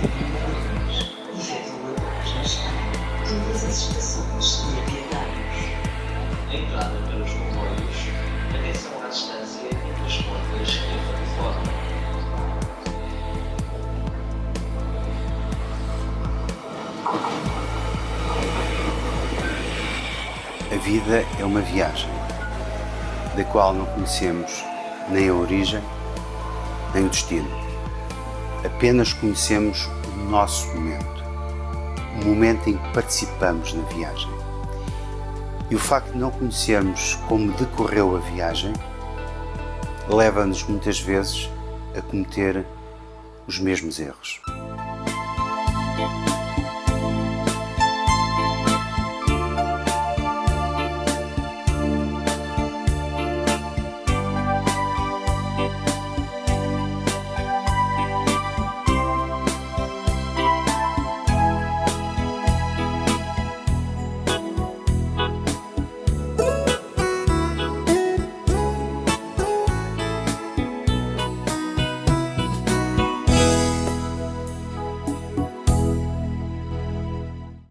efetuadas na escala todas as estações e apiadários. A entrada para os comboios, atenção à distância entre as portas e a plataforma. A vida é uma viagem, da qual não conhecemos nem a origem, nem o destino. Apenas conhecemos o nosso momento, o momento em que participamos na viagem. E o facto de não conhecermos como decorreu a viagem leva-nos muitas vezes a cometer os mesmos erros.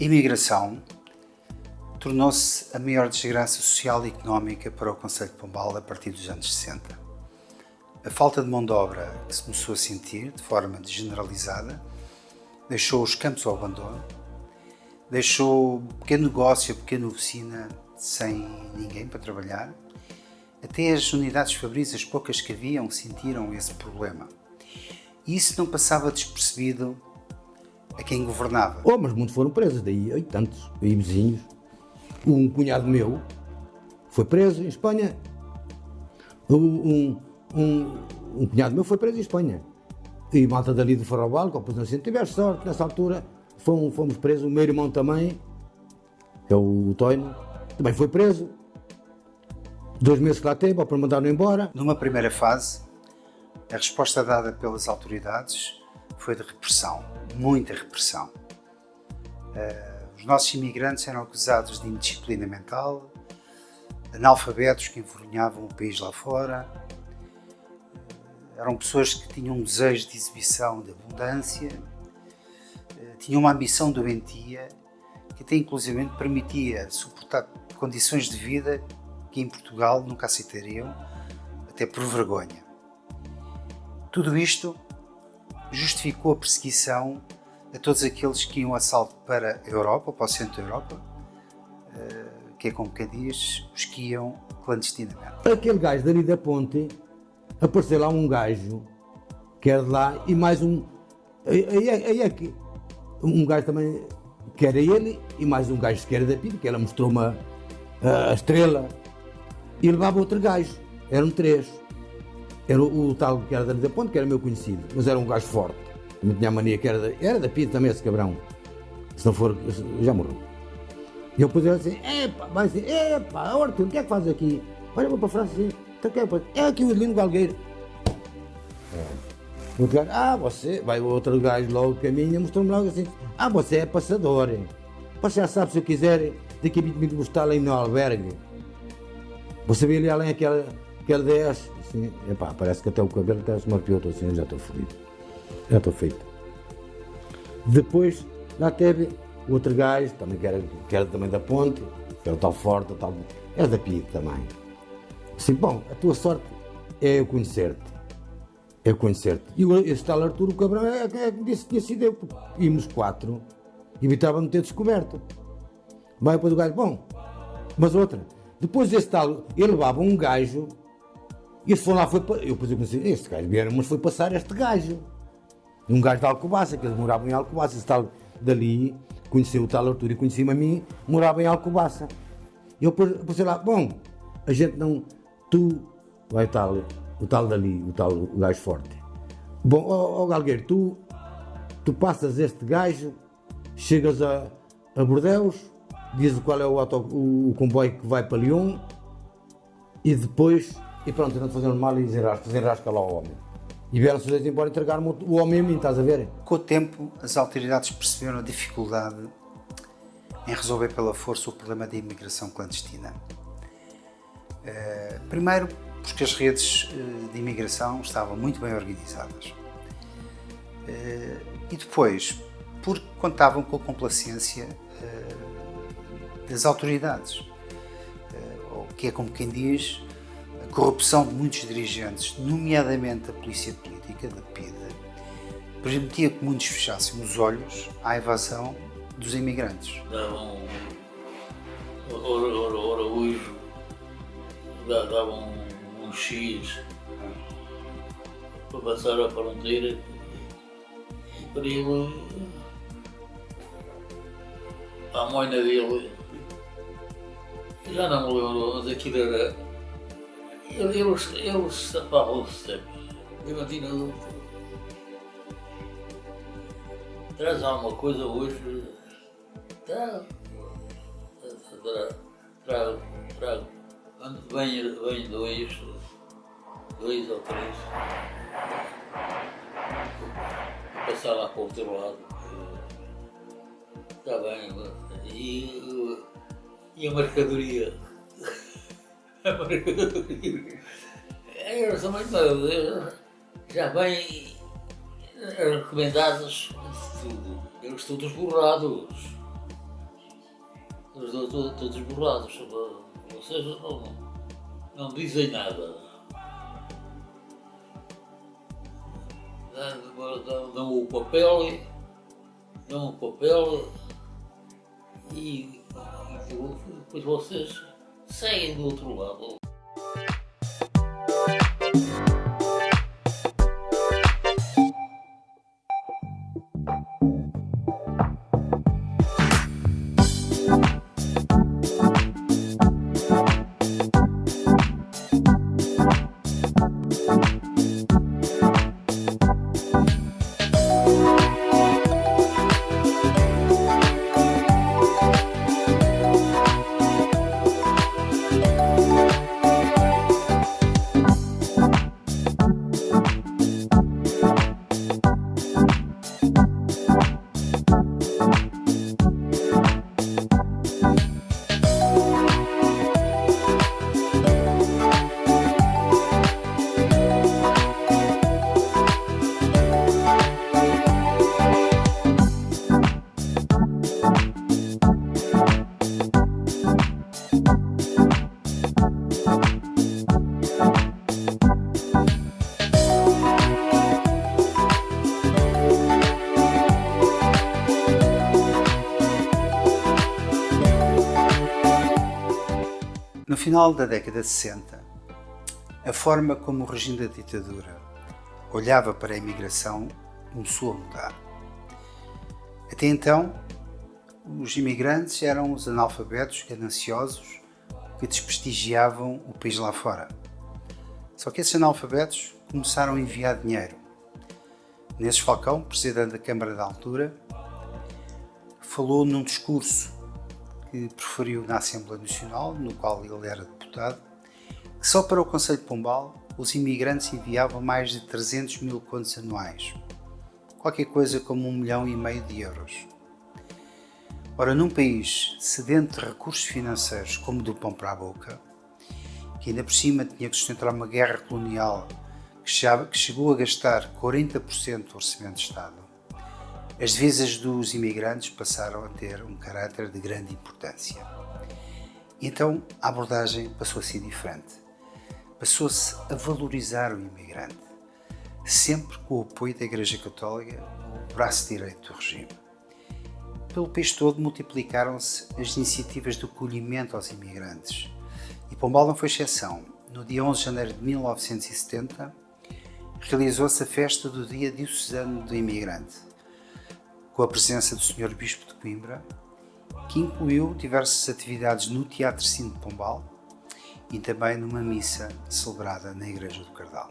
A imigração tornou-se a maior desgraça social e económica para o concelho de Pombal a partir dos anos 60. A falta de mão de obra que se começou a sentir de forma generalizada deixou os campos ao abandono, deixou o pequeno negócio, a pequena oficina sem ninguém para trabalhar. Até as unidades fabris, as poucas que haviam, sentiram esse problema. E isso não passava despercebido a quem governava. Oh, mas muitos foram presos, daí tantos, aí vizinhos. Um cunhado meu foi preso em Espanha. Um cunhado meu foi preso em Espanha. E malta dali do Farrobal, com a assim, tiveste sorte, nessa altura fomos presos. O meu irmão também, que é o Toino, também foi preso. 2 meses que lá teve, para mandar-no embora. Numa primeira fase, a resposta dada pelas autoridades foi de repressão, muita repressão. Os nossos imigrantes eram acusados de indisciplina mental, analfabetos que envergonhavam o país lá fora. Eram pessoas que tinham um desejo de exibição, de abundância, tinham uma ambição doentia que até inclusivamente permitia suportar condições de vida que em Portugal nunca aceitariam, até por vergonha. Tudo isto justificou a perseguição a todos aqueles que iam a salto para a Europa, para o centro da Europa, que é como quem diz, os que iam clandestinamente. Aquele gajo dali da ponte, apareceu lá um gajo que era de lá e mais um. Aí é que um gajo também que era ele e mais um gajo que era da Pita, que ela mostrou-me a estrela e levava outro gajo, eram 3. Era o tal que era dali da ponte, que era meu conhecido, mas era um gajo forte. Não tinha a mania que era da Pita também, esse cabrão. Se não for, já morreu. E eu depois era assim, vai assim, Arthur, o que é que fazes aqui? Olha, vou para a França assim, então, é aqui o Adelino Galgueiro. O outro gajo, você, vai o outro gajo logo caminha, mostrou-me logo assim, você é passador. Você já sabe, se eu quiser, daqui a 20 minutos vou estar ali no albergue. Você vê ali além aquele 10, assim, parece que até o cabelo até se me arrepiou, assim, eu já estou fodido. Já estou feito. Depois, lá teve o outro gajo, também, que era também da ponte, que era o tal forte, era da Pita também. Assim, bom, a tua sorte é eu conhecer-te. E esse tal Arthur, o cabrão, é que disse que tinha sido eu, porque íamos 4 e evitava-me ter descoberto. Vai depois o gajo, bom, mas outra. Depois esse tal, ele levava um gajo, e esse foi lá, eu pensei, este gajo vieram, mas foi passar este gajo. Um gajo de Alcobaça, que eles moravam em Alcobaça, esse tal dali, conheceu o tal Arthur e conhecia-me a mim, morava em Alcobaça. E eu pensei lá, bom, a gente não, vai o tal dali, o gajo forte. Bom, Galgueiro, tu passas este gajo, chegas a Bordeus, dizes qual é o comboio que vai para Lyon e depois, e pronto, não te fazendo mal e desenrasca lá o homem. E vieram-se os dois embora entregar-me o homem a mim, estás a ver? Com o tempo, as autoridades perceberam a dificuldade em resolver pela força o problema da imigração clandestina. Primeiro, porque as redes de imigração estavam muito bem organizadas. E depois, porque contavam com a complacência das autoridades, ou que é como quem diz, a corrupção de muitos dirigentes, nomeadamente a polícia política, da PIDE, permitia que muitos fechassem os olhos à evasão dos imigrantes. Davam Araújo, davam um X para passar a fronteira e para ele, a moina dele, já não me lembro, mas aquilo era. Eles sapavam-se sempre. Imagina, traz alguma coisa hoje, trago. Venho dois ou três, passar lá para o outro lado, está bem, e a mercadoria, eles também já vêm recomendados tudo, eles todos borrados. Todos borrados, vocês não dizem nada. Dão o papel e depois vocês seguem do outro lado. No final da década de 60, a forma como o regime da ditadura olhava para a imigração começou a mudar. Até então, os imigrantes eram os analfabetos gananciosos que desprestigiavam o país lá fora. Só que esses analfabetos começaram a enviar dinheiro. Nesses Falcão, presidente da Câmara da altura, falou num discurso que preferiu na Assembleia Nacional, no qual ele era deputado, que só para o Concelho de Pombal os imigrantes enviavam mais de 300 mil contos anuais, qualquer coisa como 1,5 milhão de euros. Ora, num país sedento de recursos financeiros como do pão para a boca, que ainda por cima tinha que sustentar uma guerra colonial que chegou a gastar 40% do orçamento de Estado, as divisas dos imigrantes passaram a ter um caráter de grande importância. E então a abordagem passou a ser diferente. Passou-se a valorizar o imigrante, sempre com o apoio da Igreja Católica, o braço direito do regime. Pelo país todo multiplicaram-se as iniciativas de acolhimento aos imigrantes. E Pombal não foi exceção. No dia 11 de janeiro de 1970, realizou-se a festa do Dia Diocesano do Imigrante, com a presença do Sr. Bispo de Coimbra, que incluiu diversas atividades no Teatro Cine de Pombal e também numa missa celebrada na Igreja do Cardal.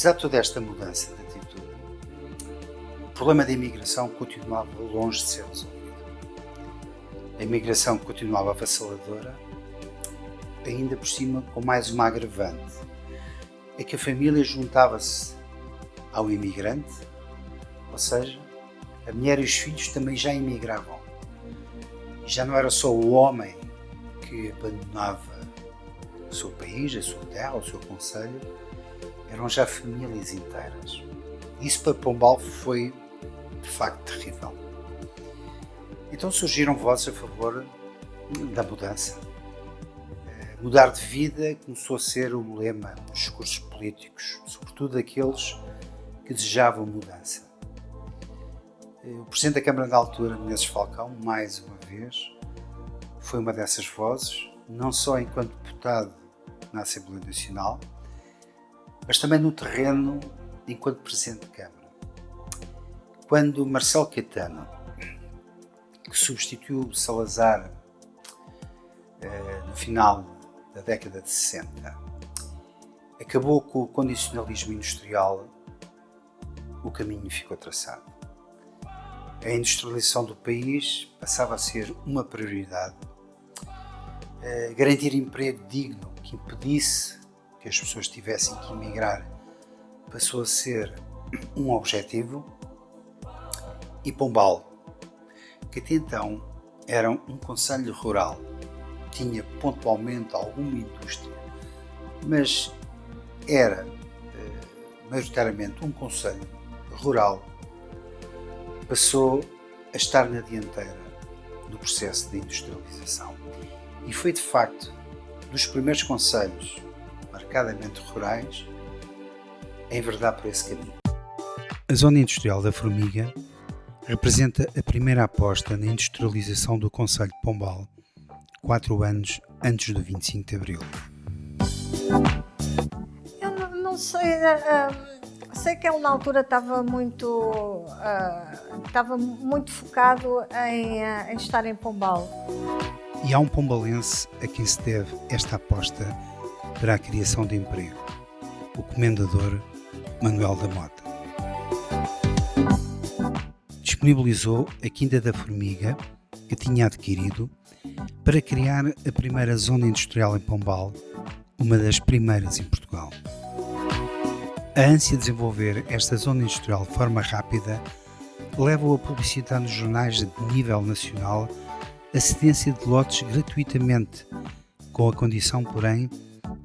Apesar de toda esta mudança de atitude, o problema da imigração continuava longe de ser resolvido. A imigração continuava avassaladora, ainda por cima com mais uma agravante, é que a família juntava-se ao imigrante, ou seja, a mulher e os filhos também já imigravam. E já não era só o homem que abandonava o seu país, a sua terra, o seu concelho, eram já famílias inteiras. Isso para Pombal foi de facto terrível. Então surgiram vozes a favor da mudança. Mudar de vida começou a ser o lema dos discursos políticos, sobretudo aqueles que desejavam mudança. O Presidente da Câmara da altura, Menezes Falcão, mais uma vez, foi uma dessas vozes, não só enquanto deputado na Assembleia Nacional, mas também no terreno enquanto Presidente de Câmara. Quando Marcelo Caetano, que substituiu Salazar no final da década de 60, acabou com o condicionalismo industrial, o caminho ficou traçado. A industrialização do país passava a ser uma prioridade. Garantir emprego digno que impedisse que as pessoas tivessem que emigrar passou a ser um objetivo. E Pombal, que até então era um concelho rural, tinha pontualmente alguma indústria, mas era maioritariamente um concelho rural, passou a estar na dianteira do processo de industrialização e foi de facto dos primeiros concelhos marcadamente rurais a enverdar por esse caminho. A zona industrial da Formiga representa a primeira aposta na industrialização do concelho de Pombal, 4 anos antes do 25 de Abril. Eu não sei, sei que ele na altura estava muito focado em estar em Pombal. E há um pombalense a quem se deve esta aposta para a criação de emprego, o comendador Manuel da Mota. Disponibilizou a Quinta da Formiga, que tinha adquirido, para criar a primeira zona industrial em Pombal, uma das primeiras em Portugal. A ânsia de desenvolver esta zona industrial de forma rápida leva-o a publicitar nos jornais de nível nacional a cedência de lotes gratuitamente, com a condição, porém,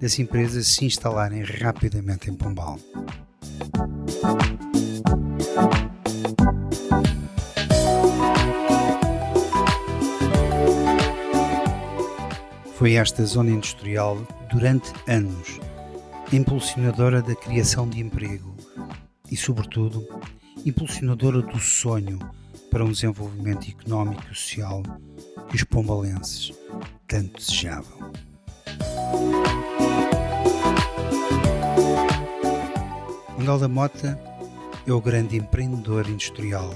das empresas se instalarem rapidamente em Pombal. Foi esta zona industrial, durante anos, impulsionadora da criação de emprego e, sobretudo, impulsionadora do sonho para um desenvolvimento económico e social que os pombalenses tanto desejavam. Manuel da Mota é o grande empreendedor industrial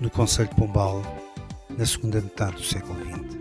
no concelho de Pombal na segunda metade do século XX.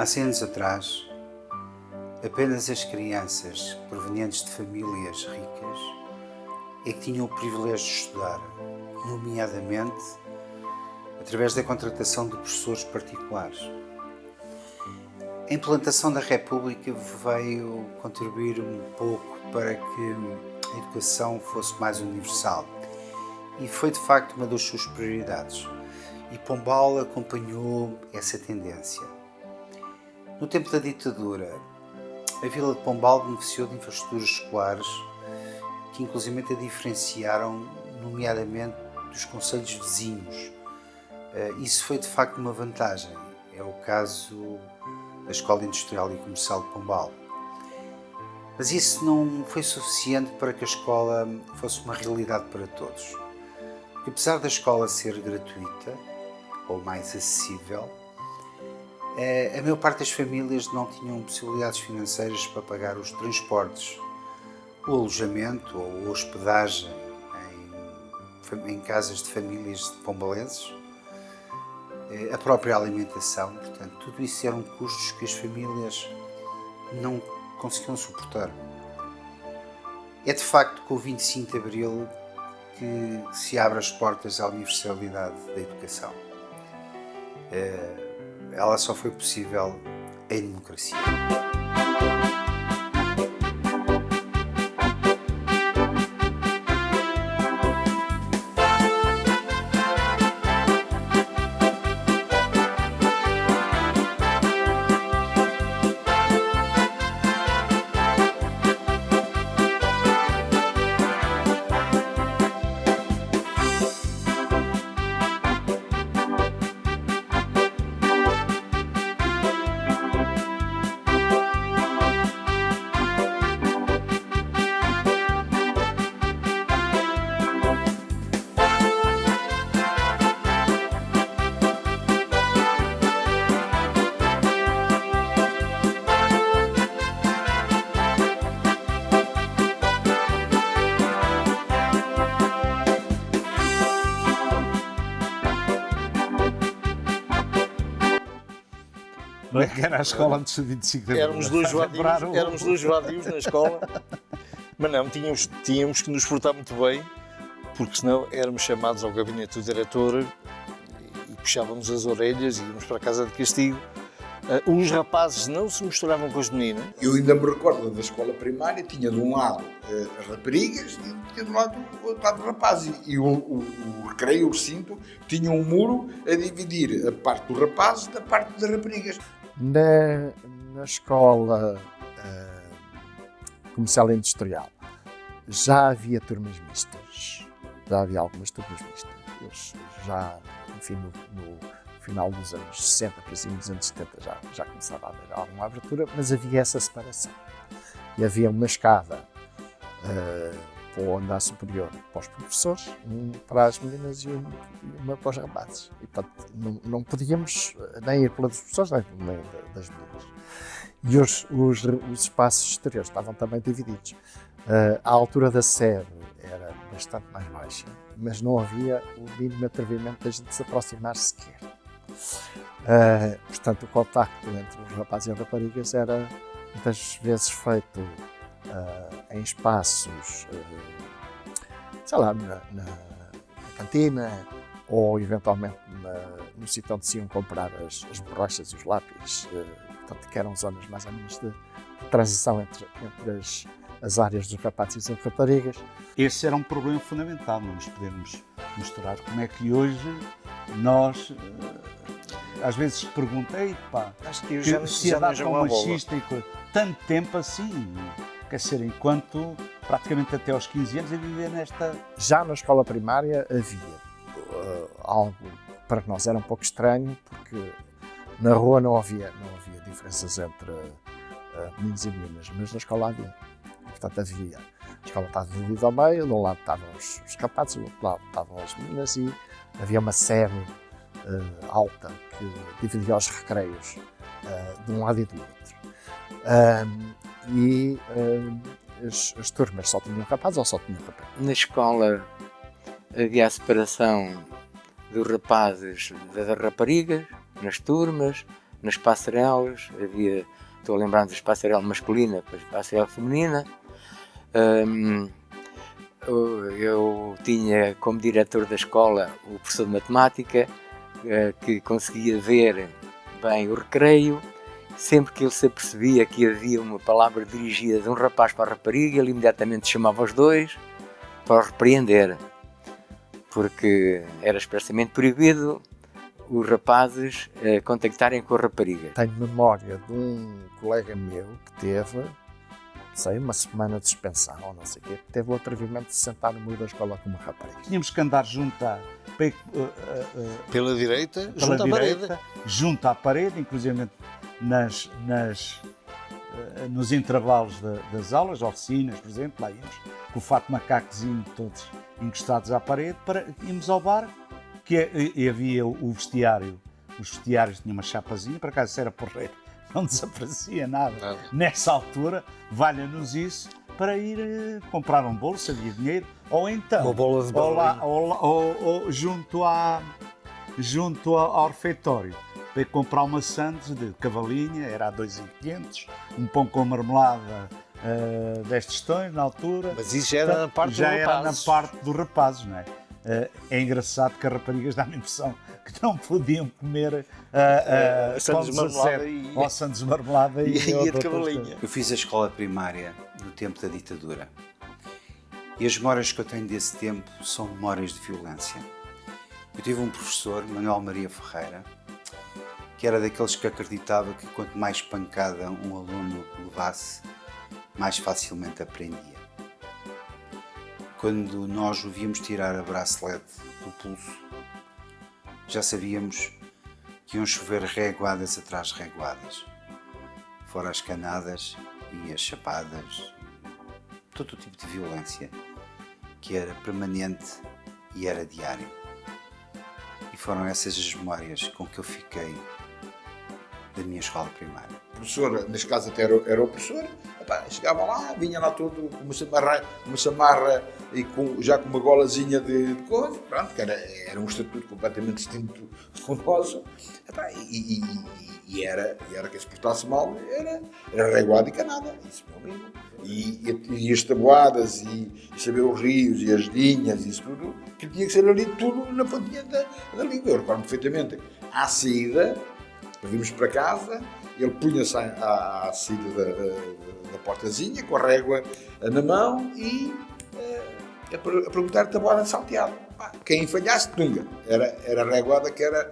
Há 100 anos atrás, apenas as crianças provenientes de famílias ricas é que tinham o privilégio de estudar, nomeadamente através da contratação de professores particulares. A implantação da República veio contribuir um pouco para que a educação fosse mais universal e foi de facto uma das suas prioridades. E Pombal acompanhou essa tendência. No tempo da ditadura, a vila de Pombal beneficiou de infraestruturas escolares que inclusive a diferenciaram, nomeadamente dos concelhos vizinhos. Isso foi de facto uma vantagem. É o caso da Escola Industrial e Comercial de Pombal. Mas isso não foi suficiente para que a escola fosse uma realidade para todos. Porque apesar da escola ser gratuita, ou mais acessível, a maior parte das famílias não tinham possibilidades financeiras para pagar os transportes, o alojamento ou a hospedagem em casas de famílias de pombalenses, a própria alimentação. Portanto, tudo isso eram custos que as famílias não conseguiam suportar. É de facto com o 25 de Abril que se abre as portas à universalidade da educação. Ela só foi possível em democracia. Como é que era a escola antes do 25 de Abril? Éramos dois vadios na escola, mas não, tínhamos que nos portar muito bem, porque senão éramos chamados ao gabinete do diretor e puxávamos as orelhas e íamos para a casa de castigo. Os rapazes não se misturavam com as meninas. Eu ainda me recordo da escola primária, tinha de um lado as raparigas e tinha do outro lado rapazes. E o recreio, o recinto, tinha um muro a dividir a parte dos rapazes da parte das raparigas. Na escola comercial e industrial já havia turmas mistas, já havia algumas turmas mistas. Eles já, enfim, no final dos anos 60, princípio dos anos 70, já começava a haver alguma abertura, mas havia essa separação. E havia uma escada para o andar superior para os professores, para as meninas e uma para os rapazes. E, portanto, não podíamos nem ir pelos professores, nem das meninas. E os espaços exteriores estavam também divididos. A altura da sede era bastante mais baixa, mas não havia o mínimo atrevimento da gente se aproximar sequer. Portanto, o contacto entre os rapazes e as raparigas era muitas vezes feito em espaços, sei lá, na cantina ou eventualmente no sítio onde se iam comprar as borrachas e os lápis, portanto, que eram zonas mais ou menos de transição entre as áreas dos rapazes e das raparigas. Esse era um problema fundamental, não nos podemos misturar. Como é que hoje nós, às vezes perguntei, pá, já sociedade tão machista e coisa, tanto tempo assim, quer dizer, enquanto praticamente até aos 15 anos eu vivia nesta... Já na escola primária havia algo que para nós era um pouco estranho, porque na rua não havia diferenças entre meninos e meninas, mas na escola havia. Portanto, a escola estava dividida ao meio, de um lado estavam os rapazes, do outro lado estavam as meninas e havia uma sede alta que dividia os recreios de um lado e do outro. As turmas só tinham rapazes ou só tinham rapazes? Na escola havia a separação dos rapazes das raparigas, nas turmas, nas passarelas, estou a lembrar das passarelas masculina, depois passarela feminina. Eu tinha como diretor da escola o professor de matemática, que conseguia ver bem o recreio. Sempre que ele se apercebia que havia uma palavra dirigida de um rapaz para a rapariga, ele imediatamente chamava os dois para os repreender, porque era expressamente proibido os rapazes contactarem com a rapariga. Tenho memória de um colega meu que teve, sei, uma semana de suspensão, ou não sei o quê, teve o atrevimento de se sentar no muro da escola com uma rapariga. Tínhamos que andar junto pela direita, pela junto à direita, parede. junto à parede, inclusive nos intervalos das aulas, oficinas, por exemplo, lá íamos com o fato de macacozinho, todos encostados à parede, para irmos ao bar, e havia o vestiário. Os vestiários tinham uma chapazinha, por acaso isso era porreiro, não desaparecia nada. Nessa altura, valha-nos isso, para ir comprar um bolo, se havia dinheiro, ou então, uma bola de ou junto ao refeitório, para ir comprar uma sandes de cavalinha, era a 2,500, um pão com marmelada 10 tostões na altura. Mas isso já era na parte já dos era rapazes. na parte dos rapazes, não é? É engraçado que as raparigas dão a impressão que não podiam comer sandes de marmelada ou sandes de marmelada e de outras cavalinha. coisas. Eu fiz a escola primária no tempo da ditadura. E as memórias que eu tenho desse tempo são memórias de violência. Eu tive um professor, Manuel Maria Ferreira, que era daqueles que acreditava que quanto mais pancada um aluno levasse, mais facilmente aprendia. Quando nós o víamos tirar a bracelete do pulso, já sabíamos que iam chover reguadas atrás de reguadas, fora as canadas e as chapadas, todo o tipo de violência que era permanente e era diário. E foram essas as memórias com que eu fiquei da minha escola primária. O professor, neste caso até era o professor, chegava lá, vinha lá todo com uma chamarra e já com uma golazinha de coisa, pronto, que era um estatuto completamente distinto do nosso, e era que se portasse mal, era reguado e canada, isso, meu amigo. E as tabuadas, e saber os rios, e as linhas, isso tudo, que tinha que ser ali tudo na pontinha da língua. Eu recordo perfeitamente, à saída, vimos para casa, ele punha-se à saída da portazinha, com a régua na mão e a perguntar tabuada salteada. Quem falhasse, tunga. Era a réguada que era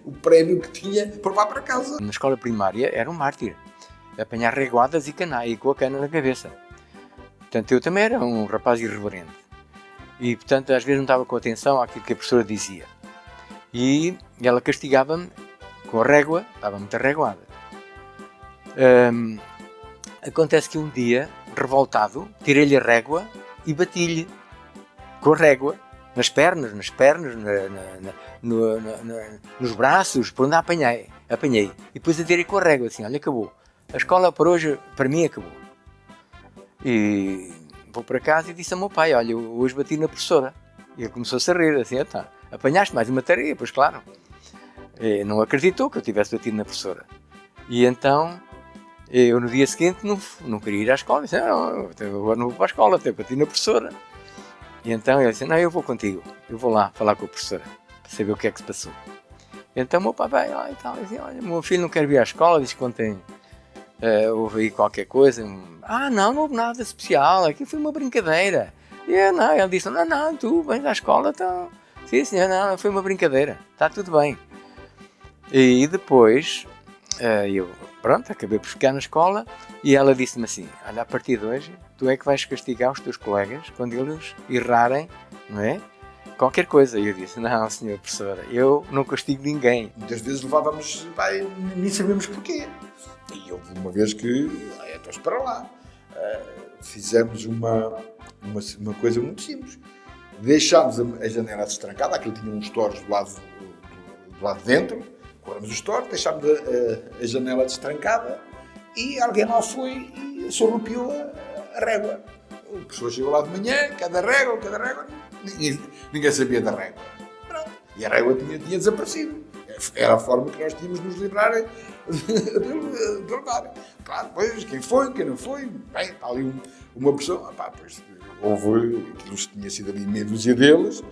o prémio que tinha para levar para casa. Na escola primária era um mártir, apanhar reguadas e com a cana na cabeça. Portanto, eu também era um rapaz irreverente. E, portanto, às vezes não estava com atenção àquilo que a professora dizia. E ela castigava-me com a régua, estava muito arreguada. Acontece que um dia, revoltado, tirei-lhe a régua e bati-lhe com a régua nas pernas, nos braços, por onde a apanhei. E depois atirei com a régua, assim, olha, acabou. A escola por hoje, para mim, acabou. E vou para casa e disse ao meu pai, olha, eu hoje bati na professora. E ele começou-se a rir, assim, apanhaste mais uma tarefa, pois claro. E não acreditou que eu tivesse batido na professora. E então, eu no dia seguinte não queria ir à escola. Disse, não, agora não vou para a escola, até bati na professora. E então ele disse, não, eu vou contigo. Eu vou lá falar com a professora, para saber o que é que se passou. E então o meu pai vai lá e tal, e diz, olha, meu filho não quer vir à escola, diz que ontem houve aí qualquer coisa. Não houve nada especial, aquilo foi uma brincadeira. E ele disse, não, tu vens à escola, então... Sim, senhor, não, foi uma brincadeira, está tudo bem. E depois, eu, pronto, acabei por ficar na escola e ela disse-me assim, olha, a partir de hoje, tu é que vais castigar os teus colegas quando eles errarem, não é? Qualquer coisa. E eu disse, não, senhor professora, eu não castigo ninguém. Muitas vezes levávamos, nem sabíamos porquê. E houve uma vez que, então espera lá, fizemos uma coisa muito simples. Deixámos a janela destrancada, aquilo tinha uns torres do lado de dentro, corremos os torres, deixámos a janela destrancada e alguém lá foi e sorrupiou a régua. O professor chegou lá de manhã, cada régua, ninguém sabia da régua. Pronto. E a régua tinha desaparecido. era a forma que nós tínhamos de nos livrar de levar. Claro, depois, quem foi, quem não foi, bem, está ali uma pessoa, pois, houve, aquilo tinha sido ali meia dúzia deles,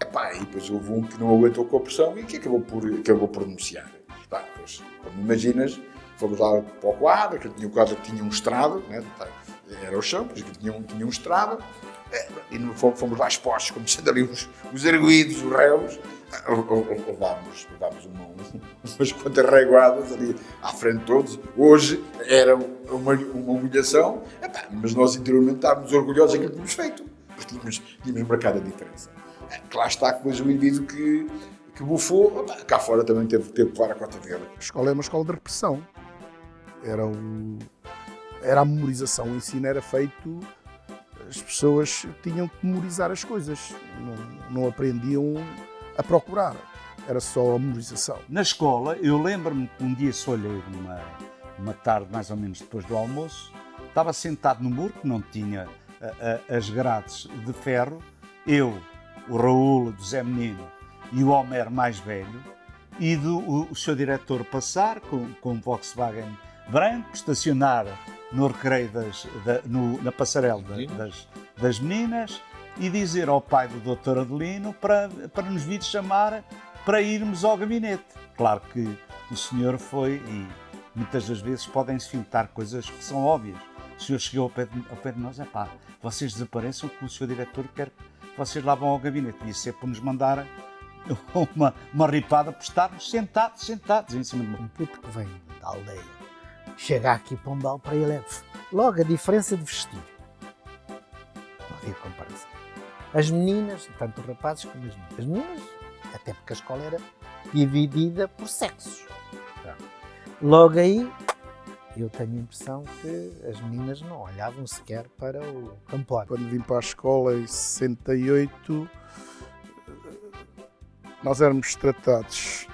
e depois houve um que não aguentou com a pressão e que acabou por denunciar. Pois, como imaginas, fomos lá para o quadro, que tinha um quadro que tinha um estrado, né? Era o chão, depois que tinha um estrado, e fomos lá expostos, como sendo ali os arguídos, os réus, levámos umas quantas reguadas ali à frente de todos. Hoje era uma humilhação, mas nós interiormente estávamos orgulhosos daquilo que tínhamos feito, porque tínhamos marcado a diferença. Lá está depois o indivíduo que bufou, cá fora também teve que levar a cota dele. A escola é uma escola de repressão. Era a memorização, o ensino era feito, as pessoas tinham que memorizar as coisas, não aprendiam a procurar, era só a memorização. Na escola, eu lembro-me que um dia olhei numa tarde, mais ou menos depois do almoço, estava sentado no muro, que não tinha as grades de ferro, eu, o Raul, do Zé Menino e o Homer mais velho, e o seu diretor passar com um Volkswagen branco, estacionar no recreio na passarela das meninas e dizer ao pai do Dr. Adelino para nos vir chamar para irmos ao gabinete. Claro que o senhor foi e muitas das vezes podem-se fintar coisas que são óbvias. O senhor chegou ao pé de nós, vocês desapareçam que o seu diretor quer que vocês lá vão ao gabinete. E isso é para nos mandar uma ripada por estarmos sentados em cima de um puto que vem da aldeia, chega aqui para um bal, para ele é logo a diferença de vestir. Não havia comparação. As meninas, tanto os rapazes como as meninas, até porque a escola era dividida por sexos. Logo aí, eu tenho a impressão que as meninas não olhavam sequer para o campo. Quando vim para a escola em 68, nós éramos tratados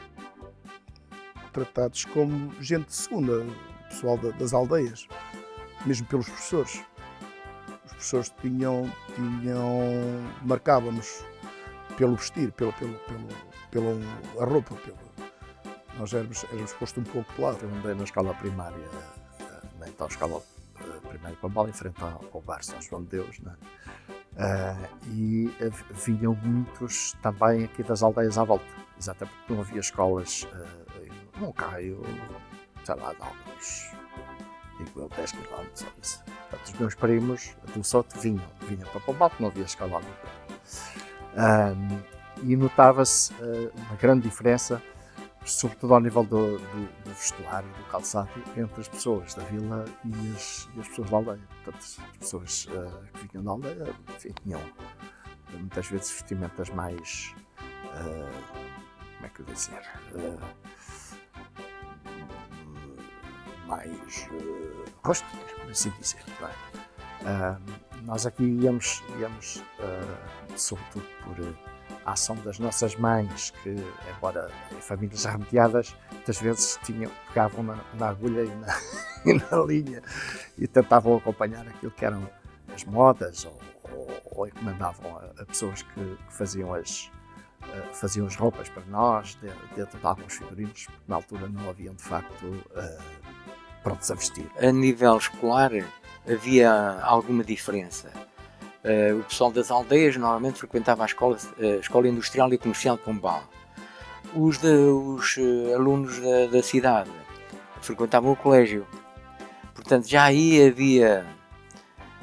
como gente de segunda, pessoal das aldeias, mesmo pelos professores. Os professores marcavam-nos pelo vestir, pela roupa. Nós éramos postos um pouco de lado. Eu andei na escola primária, na então escola primária Pombal, em frente ao bar São João de Deus, né? E vinham muitos também aqui das aldeias à volta, exatamente porque não havia escolas no Caio, sei lá, de alguns, digo eu, 10 km. Portanto, os meus primos do Soto vinham para Pombal, porque não havia escola ali. E notava-se uma grande diferença, sobretudo ao nível do vestuário, do calçado, entre as pessoas da vila e as pessoas da aldeia. Portanto, as pessoas que vinham da aldeia, enfim, tinham muitas vezes vestimentas mais, como é que eu ia dizer, mais rústicas, por assim dizer. Nós aqui íamos sobretudo por a ação das nossas mães, que, embora em famílias remediadas, muitas vezes pegavam na agulha e na linha e tentavam acompanhar aquilo que eram as modas ou encomendavam a pessoas que faziam as roupas para nós, dentro de alguns figurinos, porque na altura não haviam de facto prontos a vestir. A nível escolar havia alguma diferença. O pessoal das aldeias normalmente frequentava a escola industrial e comercial de Pombal. Os alunos da cidade frequentavam o colégio. Portanto, já aí havia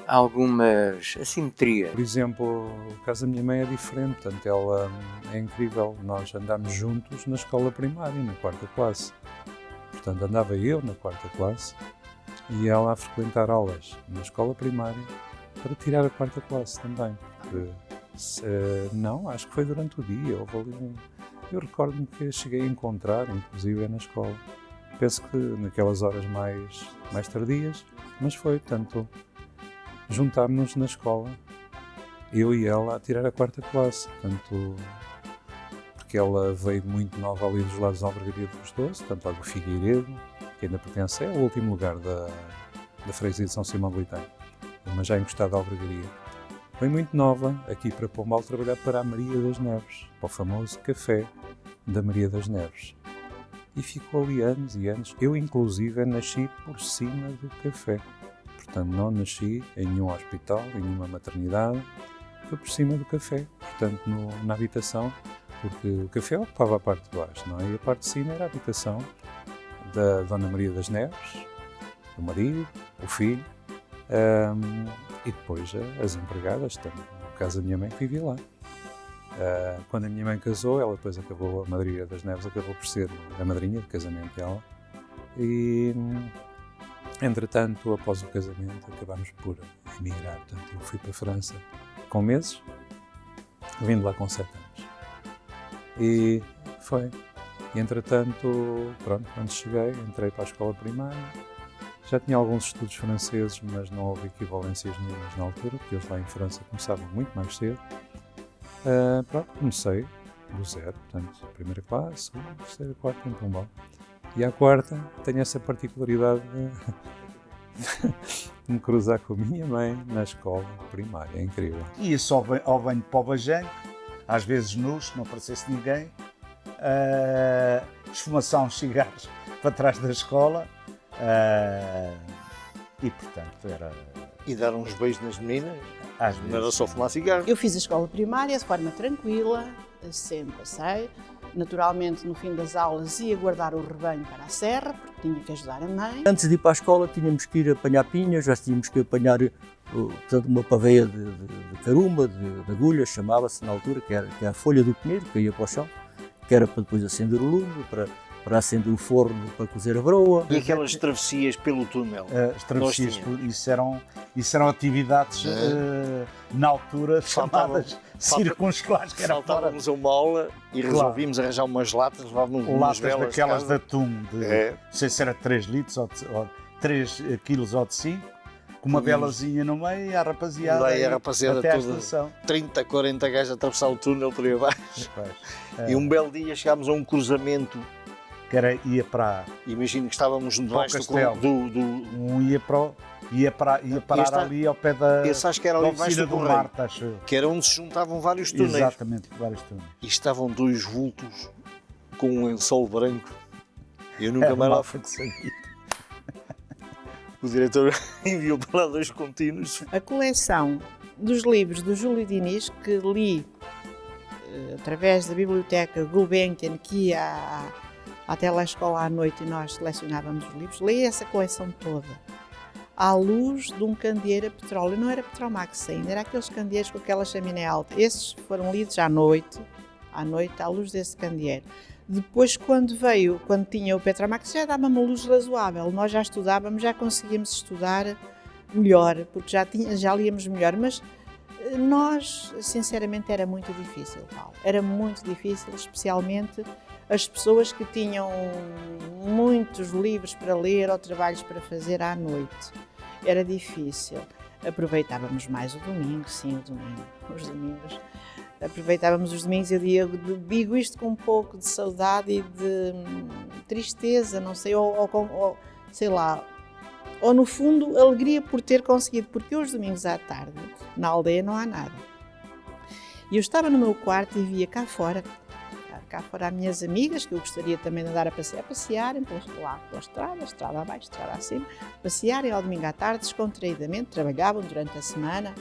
algumas assimetrias. Por exemplo, o caso da minha mãe é diferente. Portanto, ela é incrível. Nós andámos juntos na escola primária, na 4ª classe. Portanto, andava eu na 4ª classe e ela a frequentar aulas na escola primária para tirar a 4ª classe também. Porque, não, acho que foi durante o dia. Eu recordo-me que a cheguei a encontrar, inclusive, na escola. Penso que naquelas horas mais tardias, mas foi, portanto, juntámos-nos na escola, eu e ela, a tirar a 4ª classe. Portanto, porque ela veio muito nova ali dos lados da Albergaria dos Doce, portanto, lá do Figueiredo, que ainda pertence ao último lugar da freguesia de São Simão de Litém, mas já encostada à Albergaria. Foi muito nova aqui para Pombal trabalhar para a Maria das Neves, para o famoso café da Maria das Neves. e ficou ali anos e anos. Eu, inclusive, nasci por cima do café. Portanto, não nasci em nenhum hospital, em nenhuma maternidade, foi por cima do café. Portanto, na habitação, porque o café ocupava a parte de baixo, não é? E a parte de cima era a habitação da Dona Maria das Neves, o marido, o filho, e depois as empregadas, também, no caso da minha mãe, que vivia lá. Quando a minha mãe casou, ela depois acabou, a Maria das Neves acabou por ser a madrinha de casamento dela. E, entretanto, após o casamento, acabámos por emigrar. Portanto, eu fui para a França com meses, vindo lá com 7 anos. E foi. E, entretanto, pronto, quando cheguei, entrei para a escola primária. Já tinha alguns estudos franceses, mas não houve equivalências nenhumas na altura, porque eles lá em França começavam muito mais cedo. Pronto, comecei do zero, portanto, primeira classe, segunda, terceira, quarta em Pombal. E à quarta tenho essa particularidade de me cruzar com a minha mãe na escola primária, é incrível. Ia só ao banho para o Bajanco, às vezes nus, se não aparecesse ninguém, esfumaçar uns cigarros para trás da escola, e portanto era... E dar uns beijos nas meninas, às vezes, não era só fumar cigarro. Eu fiz a escola primária de forma tranquila, sempre passei. Naturalmente, no fim das aulas, ia guardar o rebanho para a serra, porque tinha que ajudar a mãe. Antes de ir para a escola, tínhamos que ir apanhar pinhas, já tínhamos que apanhar portanto, uma paveia de carumba, de agulha, chamava-se na altura, que era a folha do pinheiro, que ia para o chão, que era para depois acender o lume, para acender o forno, para cozer a broa. E aquelas travessias pelo túnel? As travessias, isso eram atividades na altura chamadas circunscolares. Faltávamos uma aula e resolvíamos arranjar umas latas, levávamos umas velas daquelas de atum, não sei se era 3 litros ou 3 quilos ou de 5, com uma velazinha no meio e a rapaziada, até à estação. 30, 40 gajos a atravessar o túnel por aí abaixo. E um belo dia chegámos a um cruzamento. Que ia para... Imagino que estávamos debaixo do... Ia parar ali ao pé da oficina do Marte, acho eu. Que era onde se juntavam vários túneis. Exatamente, vários túneis. E estavam 2 vultos com um lençol branco. Eu nunca mais lá fui. O diretor enviou para lá 2 contínuos. A coleção dos livros do Júlio Diniz, que li através da biblioteca Gulbenkian, que ia à telescola à noite e nós selecionávamos os livros, li essa coleção toda. À luz de um candeeiro a petróleo. Não era Petromax ainda, era aqueles candeeiros com aquela chaminé alta. Esses foram lidos à noite, à luz desse candeeiro. Depois, quando tinha o Petromax, já dava uma luz razoável. Nós já estudávamos, já conseguíamos estudar melhor, porque já líamos melhor. Mas nós, sinceramente, era muito difícil, Paulo. Era muito difícil, especialmente as pessoas que tinham muitos livros para ler ou trabalhos para fazer à noite. Era difícil. Aproveitávamos mais o domingo, sim, os domingos. Aproveitávamos os domingos, eu digo isto com um pouco de saudade e de tristeza, não sei, ou sei lá, ou no fundo alegria por ter conseguido, porque os domingos à tarde, na aldeia não há nada. E eu estava no meu quarto e via cá fora as minhas amigas, que eu gostaria também de andar a passearem lá pela estrada abaixo, estrada acima, passearem ao domingo à tarde, descontraídamente, trabalhavam durante a semana,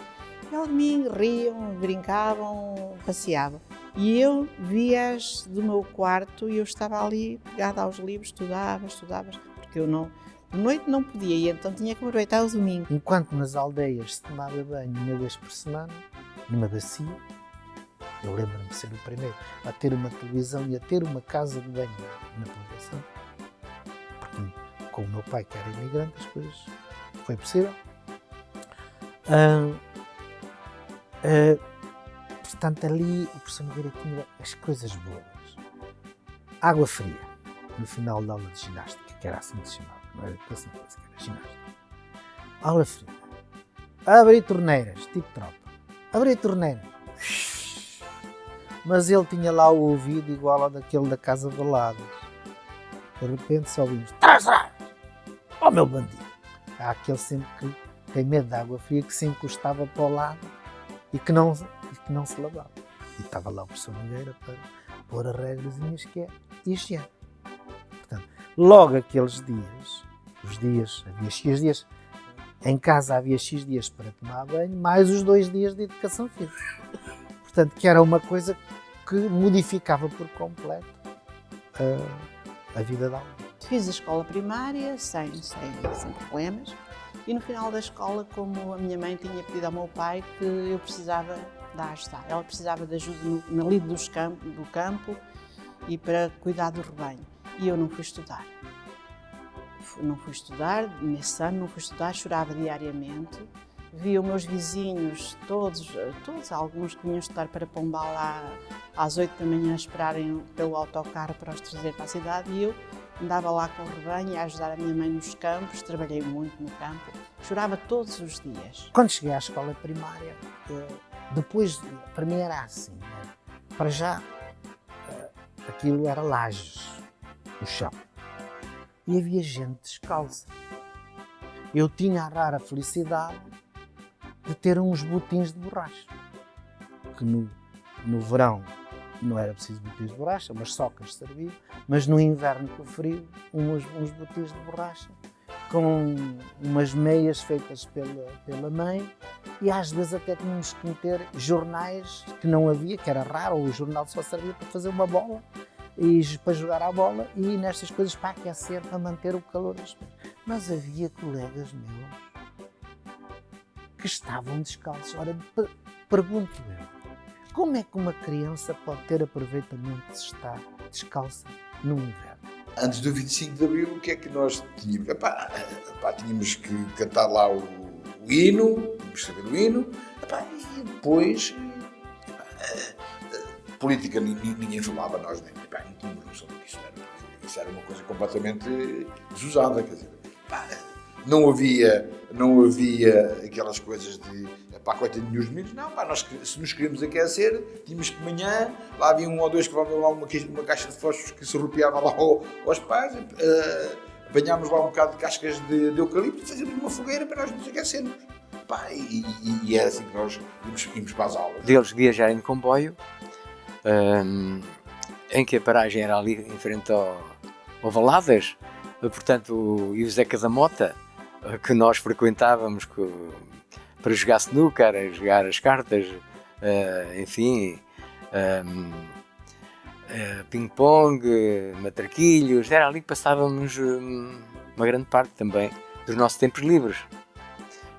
e ao domingo riam, brincavam, passeavam. E eu via-as do meu quarto e eu estava ali pegada aos livros, estudava, porque eu de noite não podia, e então tinha que aproveitar o domingo. Enquanto nas aldeias se tomava banho uma vez por semana, numa bacia, eu lembro-me de ser o primeiro a ter uma televisão e a ter uma casa de banho na população. Porque com o meu pai, que era imigrante, as coisas foi possível. Portanto, ali o professor Nogueira tinha as coisas boas. Água fria, no final da aula de ginástica, que era assim que se chamava, não era educação física, era ginástica. Aula fria. Abrir torneiras, tipo tropa. Abrir torneiras. Mas ele tinha lá o ouvido igual ao daquele da Casa Valadas. De repente só ouvimos: trás! Oh, meu bandido! Há aquele sempre que tem medo de água fria, que se encostava para o lado e que não se lavava. E estava lá o professor Nogueira para pôr as regrazinhas que é higiene. Logo aqueles dias, havia X dias, em casa havia X dias para tomar banho, mais os 2 dias de educação física. Portanto, que era uma coisa que modificava por completo a vida da aula. Fiz a escola primária sem problemas e no final da escola, como a minha mãe tinha pedido ao meu pai que eu precisava de ajudar. Ela precisava de ajuda na lide do campo e para cuidar do rebanho. E eu não fui estudar. Não fui estudar, nesse ano não fui estudar, chorava diariamente. Via os meus vizinhos, todos alguns que vinham estudar para Pombal às 8 da manhã, esperarem pelo autocarro para os trazer para a cidade, e eu andava lá com o rebanho a ajudar a minha mãe nos campos, trabalhei muito no campo, chorava todos os dias. Quando cheguei à escola primária, depois, para mim era assim, né? Para já, aquilo era lajes, o chão, e havia gente descalça. Eu tinha a rara felicidade de ter uns botins de borracha, que no verão não era preciso botins de borracha, umas socas serviam, mas no inverno com o frio, uns botins de borracha, com umas meias feitas pela mãe, e às vezes até tínhamos que meter jornais que não havia, que era raro, ou o jornal só servia para fazer uma bola, e para jogar à bola, e nestas coisas para aquecer, para manter o calor das pessoas. Mas havia colegas meus que estavam descalços. Ora, pergunto eu, como é que uma criança pode ter aproveitamento de estar descalça no inverno? Antes do 25 de Abril, o que é que nós tínhamos? Tínhamos que cantar lá o hino, tínhamos que saber o hino, e depois, política ninguém falava, nós nem tínhamos noção do que isso era uma coisa completamente desusada, quer dizer, não havia aquelas coisas de coitadinhos dos meninos, não, nós se nos queríamos aquecer, tínhamos que de manhã, lá havia 1 ou 2 que levavam lá uma caixa de fósforos que se arrupiava lá aos pais, apanhámos lá um bocado de cascas de eucalipto e fazíamos uma fogueira para nós nos aquecermos. E era assim que nós íamos para as aulas. Deles viajarem de comboio, em que a paragem era ali em frente ao Valadas, portanto, e o Zeca da Mota, que nós frequentávamos para jogar snooker, jogar as cartas, enfim, ping-pong, matraquilhos, era ali que passávamos uma grande parte também dos nossos tempos livres.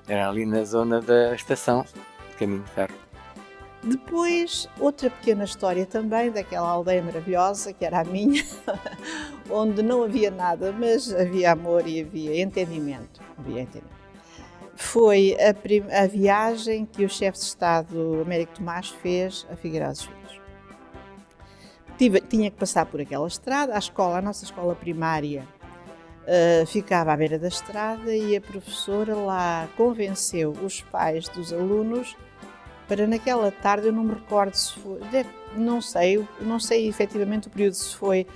Era ali na zona da estação de Caminho de Ferro. Depois, outra pequena história também daquela aldeia maravilhosa, que era a minha, onde não havia nada, mas havia amor e havia entendimento. Foi a viagem que o chefe de Estado, Américo Tomás, fez a Figueiró dos Filhos. Tinha que passar por aquela estrada, a nossa escola primária ficava à beira da estrada e a professora lá convenceu os pais dos alunos para naquela tarde, eu não me recordo se foi, não sei efetivamente o período, se foi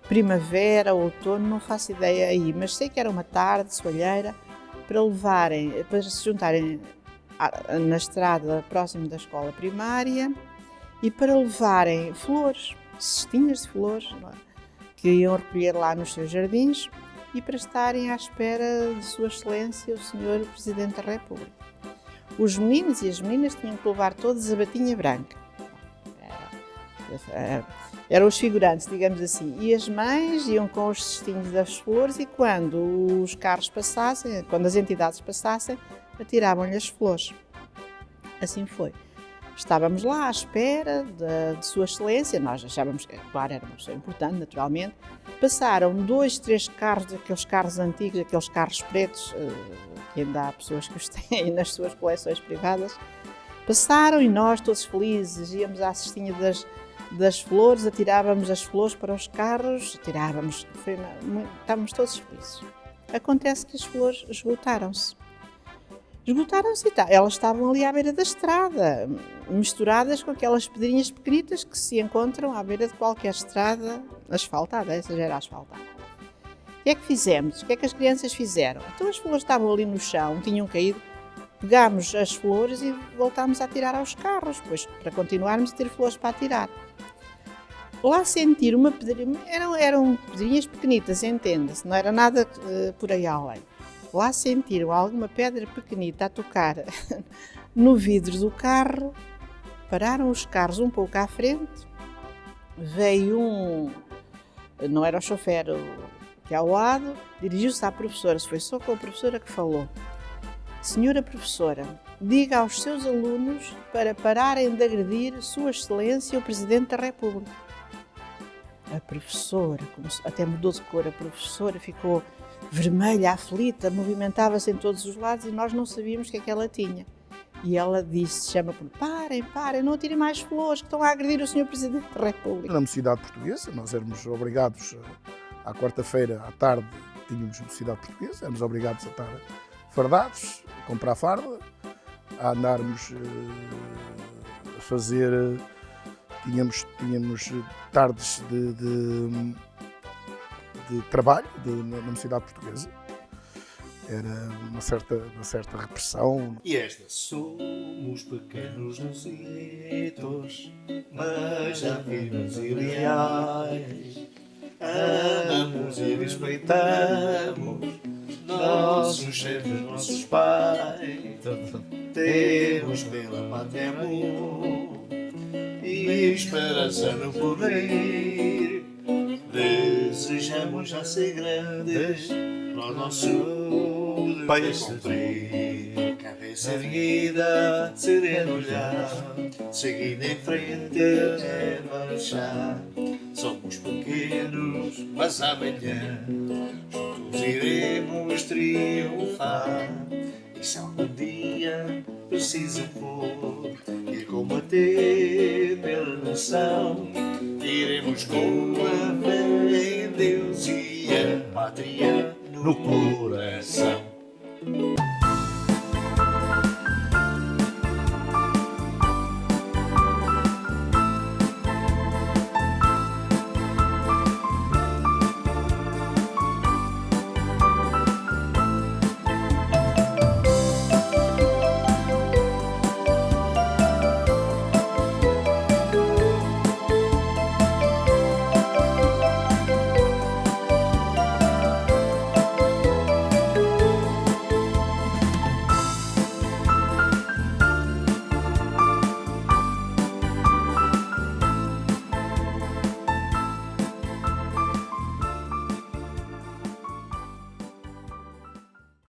primavera, outono, não faço ideia aí, mas sei que era uma tarde soalheira para se juntarem na estrada próximo da escola primária e para levarem flores, cestinhas de flores, que iam recolher lá nos seus jardins e para estarem à espera de Sua Excelência, o Sr. Presidente da República. Os meninos e as meninas tinham que levar todos a batinha branca. Eram os figurantes, digamos assim. E as mães iam com os cestinhos das flores e quando os carros passassem, quando as entidades passassem, atiravam-lhe as flores. Assim foi. Estávamos lá à espera de Sua Excelência, nós achávamos que, claro, era uma pessoa importante, naturalmente. Passaram 2, 3 carros, aqueles carros antigos, aqueles carros pretos, que ainda há pessoas que os têm nas suas coleções privadas. Passaram e nós, todos felizes, íamos à cestinha das flores, atirávamos as flores para os carros, estávamos todos felizes. Acontece que as flores esgotaram-se e elas estavam ali à beira da estrada, misturadas com aquelas pedrinhas pequenitas que se encontram à beira de qualquer estrada asfaltada, essa já era asfaltada. O que é que fizemos? O que é que as crianças fizeram? Então as flores estavam ali no chão, tinham caído, pegámos as flores e voltámos a atirar aos carros, pois para continuarmos a ter flores para atirar. lá sentir uma pedrinha, eram pedrinhas pequenitas, entenda-se, não era nada por aí além. Lá sentiram alguma pedra pequenita a tocar no vidro do carro, pararam os carros um pouco à frente, veio não era o chofer que ao lado, dirigiu-se à professora, foi só com a professora que falou. Senhora professora, diga aos seus alunos para pararem de agredir Sua Excelência o Presidente da República. A professora, até mudou de cor, a professora ficou vermelha, aflita, movimentava-se em todos os lados e nós não sabíamos o que é que ela tinha. E ela disse, chama por parem, não tirem mais flores que estão a agredir o Sr. Presidente da República. Na Mocidade Portuguesa, nós éramos obrigados, à quarta-feira à tarde, tínhamos Mocidade Portuguesa, éramos obrigados a estar fardados, a comprar farda, a andarmos a fazer, tínhamos tardes de trabalho na Mocidade Portuguesa. Era uma certa repressão. E esta somos pequenos nos hitos, mas já firmes e leais. Amamos e respeitamos nossos chefes, nossos pais. Temos pela pátria amor e esperança no poder. Desejamos já ser grandes para o nosso bem cumprir. Cabeça erguida, sereno olhar, seguindo em frente é marchar. Somos pequenos, mas amanhã juntos iremos triunfar. E se algum dia preciso for ir combater pela nação, iremos com a fé em Deus e a pátria no coração.